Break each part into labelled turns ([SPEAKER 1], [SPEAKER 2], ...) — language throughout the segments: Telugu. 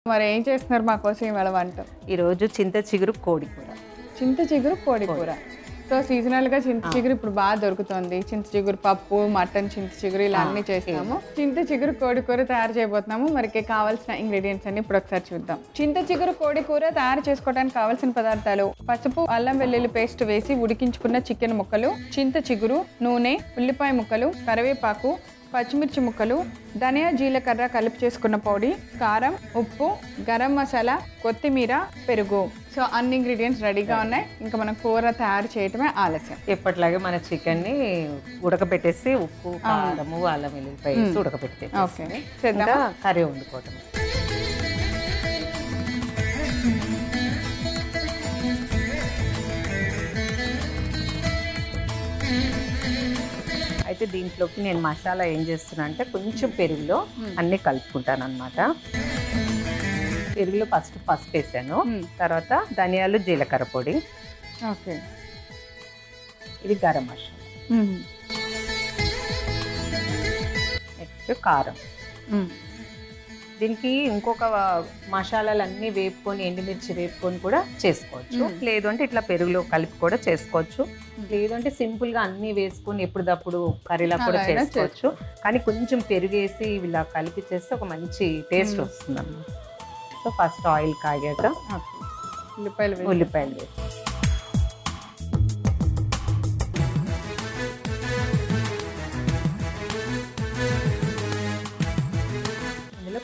[SPEAKER 1] మరి ఏం చేస్తున్నారు మా కోసం ఇవాళ వంట?
[SPEAKER 2] ఈరోజు చింత చిగురు కోడి కూర.
[SPEAKER 1] చింత చిగురు కోడి కూర. సో సీజనల్గా చింత చిగురు ఇప్పుడు బాగా దొరుకుతుంది. చింత చిగురు పప్పు, మటన్, చింత చిగురు ఇలా అన్ని చేస్తాము. చింత చిగురు కోడి కూర తయారు చేయబోతున్నాము. మరికి కావాల్సిన ఇంగ్రీడియంట్స్ అన్ని ఇప్పుడు ఒకసారి చూద్దాం. చింత చిగురు కోడి కూర తయారు చేసుకోవడానికి కావాల్సిన పదార్థాలు: పసుపు, అల్లం వెల్లుల్లి పేస్ట్ వేసి ఉడికించుకున్న చికెన్ ముక్కలు, చింత చిగురు, నూనె, ఉల్లిపాయ ముక్కలు, కరివేపాకు, పచ్చిమిర్చి ముక్కలు, ధనియా జీలకర్ర కలిపి చేసుకున్న పొడి, కారం, ఉప్పు, గరం మసాలా, కొత్తిమీర, పెరుగు. సో అన్ని ఇంగ్రీడియంట్స్ రెడీగా ఉన్నాయి. ఇంకా మనం కూర తయారు చేయటమే ఆలస్యం.
[SPEAKER 2] ఎప్పటిలాగే మన చికెన్ని ఉడకబెట్టేసి ఉప్పు, కారము, అల్లం వెల్లుల్లిపాయ వేసి ఉడకబెట్టేసి
[SPEAKER 1] ఓకే,
[SPEAKER 2] కర్రీ వండుకోవటం. అయితే దీంట్లోకి నేను మసాలా ఏం చేస్తున్నా అంటే కొంచెం పెరుగులో అన్నీ కలుపుకుంటాను అనమాట. పెరుగులో ఫస్ట్ పసుపు వేసాను, తర్వాత ధనియాలు, జీలకర్ర పొడి,
[SPEAKER 1] ఓకే,
[SPEAKER 2] ఇది గరం మసాలా, నెక్స్ట్ కారం. దీనికి ఇంకొక మసాలాలు అన్నీ వేపుకొని, ఎండుమిర్చి వేపుకొని కూడా చేసుకోవచ్చు. లేదు అంటే ఇట్లా పెరుగులో కలిపి కూడా చేసుకోవచ్చు. లేదంటే సింపుల్గా అన్నీ వేసుకొని ఎప్పుడప్పుడు కర్రీలా కూడా చేసుకోవచ్చు. కానీ కొంచెం పెరుగేసి ఇలా కలిపి చేస్తే ఒక మంచి టేస్ట్ వస్తుంది అన్నమాట. సో ఫస్ట్ ఆయిల్ కాగాక ఉల్లిపాయలు వేసి,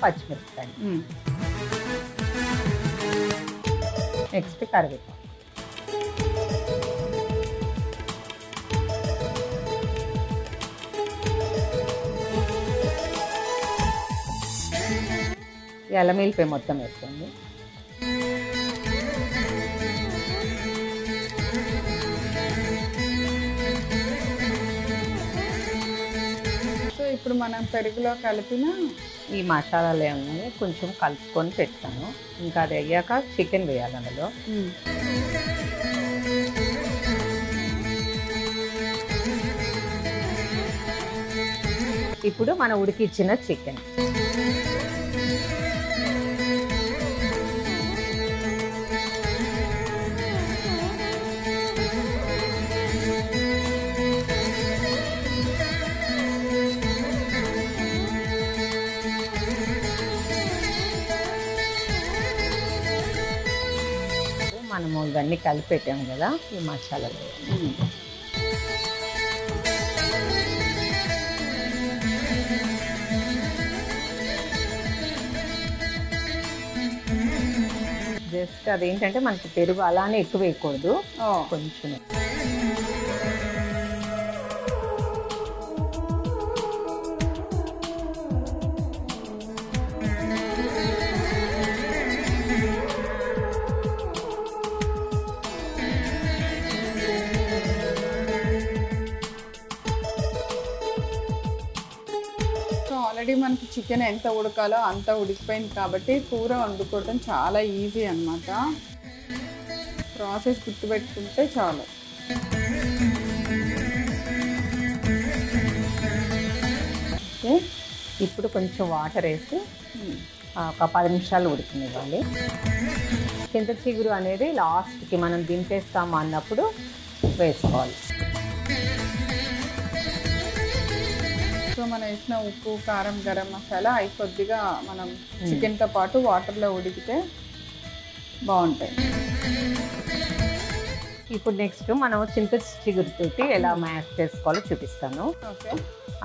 [SPEAKER 2] పచ్చిమిరపకాయలు, నెక్స్ట్ కరివేపాకు, అల్లం వెల్లిపాయ మొత్తం వేస్తుంది.
[SPEAKER 1] ఇప్పుడు మనం పెరుగులో కలిపిన
[SPEAKER 2] ఈ మసాలాలు ఏమన్నా కొంచెం కలుపుకొని పెట్టాను. ఇంకా అది అయ్యాక చికెన్ వేయాలి అందులో. ఇప్పుడు మనం ఉడికిచ్చిన చికెన్, మనము ఇవన్నీ కలిపి పెట్టాము కదా ఈ మసాలాలు. జస్ట్ అదేంటంటే మనకి పెరుగు అలానే ఎక్కువ వేయకూడదు, కొంచెం.
[SPEAKER 1] ఆల్రెడీ మనకి చికెన్ ఎంత ఉడకాలో అంత ఉడికిపోయింది కాబట్టి కూర వండుకోవడం చాలా ఈజీ అన్నమాట. ప్రాసెస్ గుర్తుపెట్టుకుంటే చాలు.
[SPEAKER 2] ఓకే, ఇప్పుడు కొంచెం వాటర్ వేసి ఒక 10 నిమిషాలు ఉడికినివ్వాలి. చింత చిగురు అనేది లాస్ట్కి మనం దింపేస్తాము అన్నప్పుడు వేసుకోవాలి.
[SPEAKER 1] సో మనం వేసిన ఉప్పు, కారం, గరం మసాలా అవి కొద్దిగా మనం చికెన్తో పాటు వాటర్లో ఉడికితే బాగుంటాయి.
[SPEAKER 2] ఇప్పుడు నెక్స్ట్ మనం చింత చిగురుతోటి ఎలా మ్యాష్ చేసుకోవాలో చూపిస్తాను.
[SPEAKER 1] ఓకే,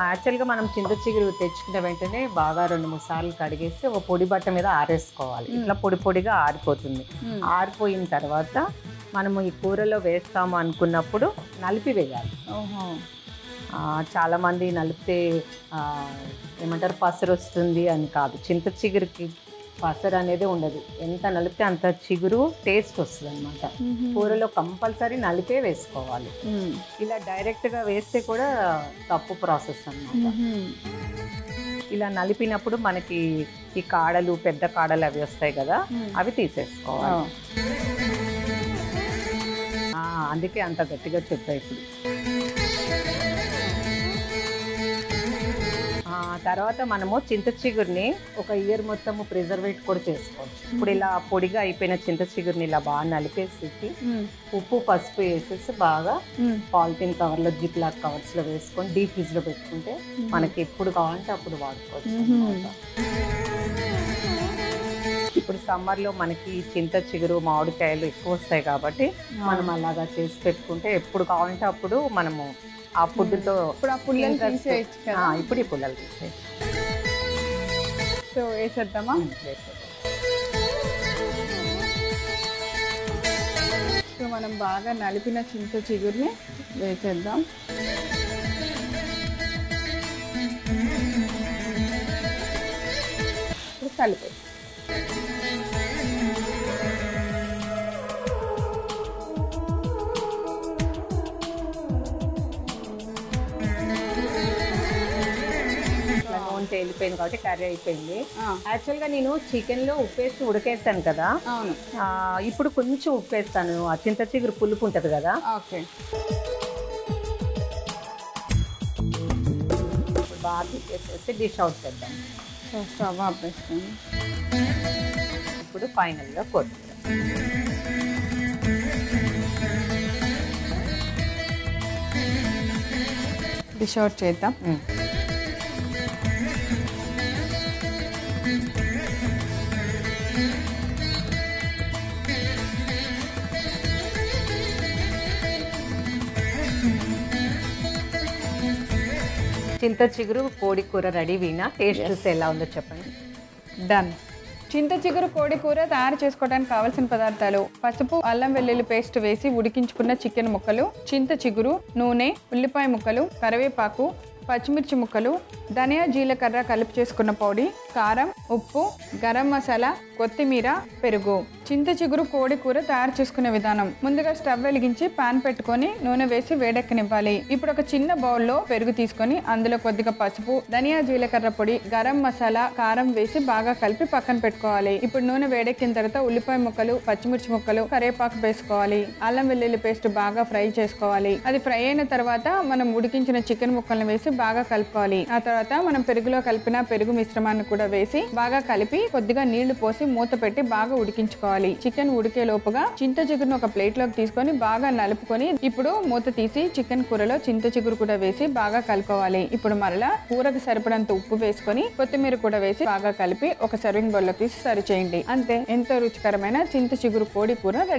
[SPEAKER 2] యాక్చువల్గా మనం చింత చిగురు తెచ్చుకున్న వెంటనే బాగా 2-3 సార్లు కడిగేసి ఒక పొడి బట్ట మీద ఆరేసుకోవాలి. ఇట్లా పొడి పొడిగా ఆరిపోతుంది. ఆరిపోయిన తర్వాత మనము ఈ కూరలో వేస్తాము అనుకున్నప్పుడు నలిపి వేయాలి. చాలామంది నలిపితే ఏమంటారు పసరు వస్తుంది అని కాదు. చింత చిగురుకి పసరు అనేది ఉండదు. ఎంత నలిపితే అంత చిగురు టేస్ట్ వస్తుంది అనమాట. కూరలో కంపల్సరీ నలిపే వేసుకోవాలి. ఇలా డైరెక్ట్గా వేస్తే కూడా తప్పు ప్రాసెస్ అన్నమాట. ఇలా నలిపినప్పుడు మనకి ఈ కాడలు, పెద్ద కాడలు అవి వస్తాయి కదా, అవి తీసేసుకోవాలి. అందుకే అంత గట్టిగా చెప్పా. ఇప్పుడు తర్వాత మనము చింత చిగురిని ఒక ఇయర్ మొత్తము ప్రిజర్వేట్ కూడా చేసుకోవచ్చు. ఇప్పుడు ఇలా పొడిగా అయిపోయిన చింత చిగురిని ఇలా బాగా నలిపేసేసి ఉప్పు పసుపు వేసేసి బాగా పాలిథిన్ కవర్లో జిప్లాక్ కవర్స్లో వేసుకొని డీప్ ఫ్రిడ్జ్లో పెట్టుకుంటే మనకి ఎప్పుడు కావాలంటే అప్పుడు వాడుకోవచ్చు అన్నమాట. ఇప్పుడు సమ్మర్లో మనకి చింత చిగురు మామిడికాయలు ఎక్కువ వస్తాయి కాబట్టి మనం అలాగా చేసి పెట్టుకుంటే ఎప్పుడు కావాలంటే అప్పుడు మనము ఆ ఫుడ్తో
[SPEAKER 1] ఇప్పుడు ఈ
[SPEAKER 2] పుల్లలు తీసేయచ్చు.
[SPEAKER 1] సో వేసేద్దామా? సో మనం బాగా నలిపిన చింత చిగురిని వేసేద్దాం. ఇప్పుడు కలిపే
[SPEAKER 2] వెళ్ళిపోయింది కాబట్టి కర్రీ అయిపోయింది. యాక్చువల్గా నేను చికెన్లో ఉప్పేసి ఉడకేస్తాను కదా.
[SPEAKER 1] అవును.
[SPEAKER 2] ఇప్పుడు కొంచెం ఉప్పేస్తాను, ఆ చింత చిగురు పులుపు ఉంటుంది కదా.
[SPEAKER 1] ఓకే.
[SPEAKER 2] ఇప్పుడు బాగా తీసేసి డిష్ అవుట్ చేద్దాం.
[SPEAKER 1] స్టవ్ ఆపేస్తాను.
[SPEAKER 2] ఇప్పుడు ఫైనల్గా కొత్తిమీర.
[SPEAKER 1] డిష్ అవుట్ చేద్దాం.
[SPEAKER 2] చింత చిగురు కోడి కూర రెడీ. వీణా టేస్ట్ చూస్తే ఎలా ఉందో చెప్పండి.
[SPEAKER 1] డన్. చింత చిగురు కోడి కూర తయారు చేసుకోవడానికి కావాల్సిన పదార్థాలు: పసుపు, అల్లం వెల్లుల్లి పేస్ట్ వేసి ఉడికించుకున్న చికెన్ ముక్కలు, చింత చిగురు, నూనె, ఉల్లిపాయ ముక్కలు, కరివేపాకు, పచ్చిమిర్చి ముక్కలు, ధనియా జీలకర్ర కలిపి చేసుకున్న పొడి, కారం, ఉప్పు, గరం మసాలా, కొత్తిమీర, పెరుగు. చింత చిగురు కోడి కూర తయారు చేసుకునే విధానం: ముందుగా స్టవ్ వెలిగించి పాన్ పెట్టుకొని నూనె వేసి వేడెక్కనివ్వాలి. ఇప్పుడు ఒక చిన్న బౌల్లో పెరుగు తీసుకొని అందులో కొద్దిగా పసుపు, ధనియా జీలకర్ర పొడి, గరం మసాలా, కారం వేసి బాగా కలిపి పక్కన పెట్టుకోవాలి. ఇప్పుడు నూనె వేడెక్కిన తర్వాత ఉల్లిపాయ ముక్కలు, పచ్చిమిర్చి ముక్కలు, కరివేపాకు వేసుకోవాలి. అల్లం వెల్లుల్లి పేస్ట్ బాగా ఫ్రై చేసుకోవాలి. అది ఫ్రై అయిన తర్వాత మనం ఉడికించిన చికెన్ ముక్కలను వేసి బాగా కలుపుకోవాలి. ఆ తర్వాత మనం పెరుగులో కలిపిన పెరుగు మిశ్రమాన్ని కూడా వేసి బాగా కలిపి కొద్దిగా నీళ్లు పోసి మూత పెట్టి బాగా ఉడికించుకోవాలి. చికెన్ ఉడికే లోపుగా చింత చిగురును ఒక ప్లేట్ లోకి తీసుకొని బాగా నలుపుకొని ఇప్పుడు మూత తీసి చికెన్ కూరలో చింత చిగురు కూడా వేసి బాగా కలుపుకోవాలి. ఇప్పుడు మరలా కూరకు సరిపడంత ఉప్పు వేసుకొని కొత్తిమీర కూడా వేసి బాగా కలిపి ఒక సర్వింగ్ బౌల్ లో తీసి సర్వ్ చేయండి. అంతే, ఎంతో రుచికరమైన చింత చిగురు కోడి కూర రెడీ.